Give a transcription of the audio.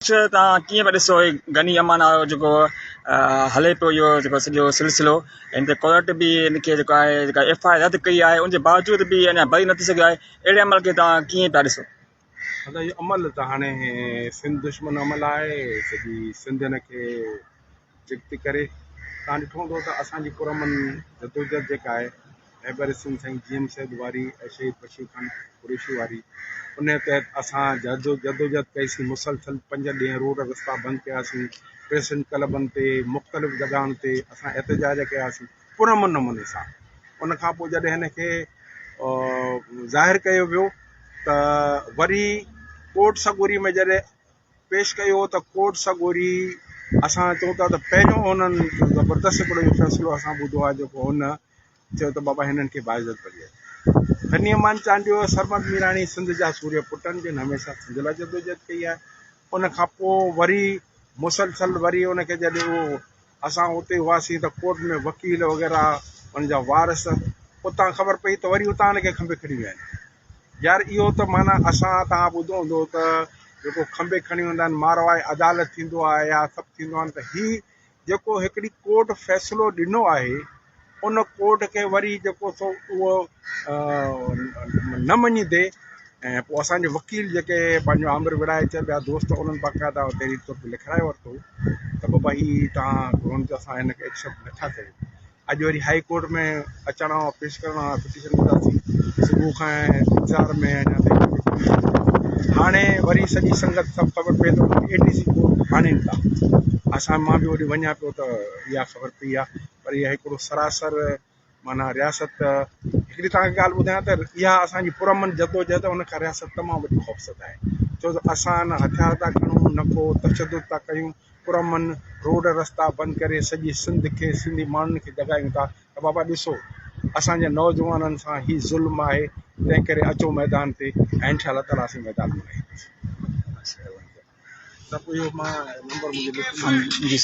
तव्हां कीअं पिया ॾिसो गनी अमाना जो हले पियो इहो जेको सॼो सिलसिलो हिन ते कोर्ट बि हिनखे जेको आहे जेका FIR रद्द कई आहे उनजे बावजूद बि अञा भरी नथी सघियो आहे। अहिड़े अमल खे तव्हां कीअं पिया ॾिसो? मतलब इहो अमल त हाणे सिंध दुश्मन अमल आहे, सॼी सिंध हिन खे जिगती करे। तव्हां ॾिठो हूंदो त असांजी पुरमन जदोजहद जेका आहे हैबर सिंह साईं GM सैद वारी ऐं शहीद बशीर खान कुरैशी वारी, उन तहत असां जदोजहद कईसीं। मुसलसल 5 ॾींहं रोड रस्ता बंदि कयासीं, प्रेसिन क्लबनि ते मुख़्तलिफ़ जॻहियुनि ते असां एहतजाज कयासीं पुरमन नमूने सां। उन खां पोइ जॾहिं हिन खे ज़ाहिर कयो वियो त वरी कोर्ट सगोरी में जॾहिं पेश कयो त कोर्ट सगोरी असां चऊं था त पहिरियों हुननि ज़बरदस्त हिकिड़ो इहो फ़ैसिलो असां ॿुधो आहे जेको हुन चयो त बाबा हिननि खे बाइज़त बरी गनी अमान चांडियो सरमद मीराणी सिंध जा सूर्य पुट आहिनि जिन हमेशह सिंध लाइ जदोजहद कई आहे। उन खां पोइ वरी मुसलसल वरी उनखे जॾहिं उहो असां उते हुआसीं त कोर्ट में वकील वग़ैरह उन जा वारस उतां ख़बर पई त वरी उतां उनखे खंबे खणी विया आहिनि। यार इहो त माना असां तव्हां ॿुधो हूंदो त जेको खंबे खणी वेंदा आहिनि मारवाई अदालत थींदो आहे या सभु थींदो आहे, त हीउ जेको हिकिड़ी कोर्ट फ़ैसिलो ॾिनो आहे उन कोर्ट खे वरी जेको सो उहो न मञींदे ऐं पोइ असांजे वकील जेके पंहिंजो आमिर विड़ाए चए ॿिया दोस्त उन्हनि बाक़ाइदा पहिरीं तौर ते लिखाए वरितो त बाबा हीउ तव्हां हुन ते असां हिनखे एक्सेप्ट नथा कयूं। अॼु वरी हाई कोर्ट में अचणो आहे, पेश करणो आहे, पिटीशन ॾींदासीं सुबुह खां इंतज़ार में अञा ताईं। हाणे वरी सॼी संगत सभु ख़बर पए थो ADC कोर्ट आणीनि था। असां मां बि होॾे वञा पियो त इहा ख़बर पई आहे, पर इहा हिकिड़ो सरासर माना रियासत हिकिड़ी तव्हांखे ॻाल्हि ॿुधायां त इहा असांजी पुरमन जदोजहद उन खां रियासत तमामु वॾी ख़ौफ़ज़द आहे। छो त असां न हथियार था खणूं न को तशदुद था कयूं, पुरमन रोड रस्ता बंदि करे सॼी सिंध खे सिंधी माण्हुनि खे जॻायूं था त बाबा ॾिसो असांजे नौजवाननि सां ही ज़ुल्म आहे, तंहिं करे अचो मैदान ते ऐं इंशाअल्लाह ताला असीं मैदान में आहियूं। त पोइ इहो मां नंबर मुंहिंजो जी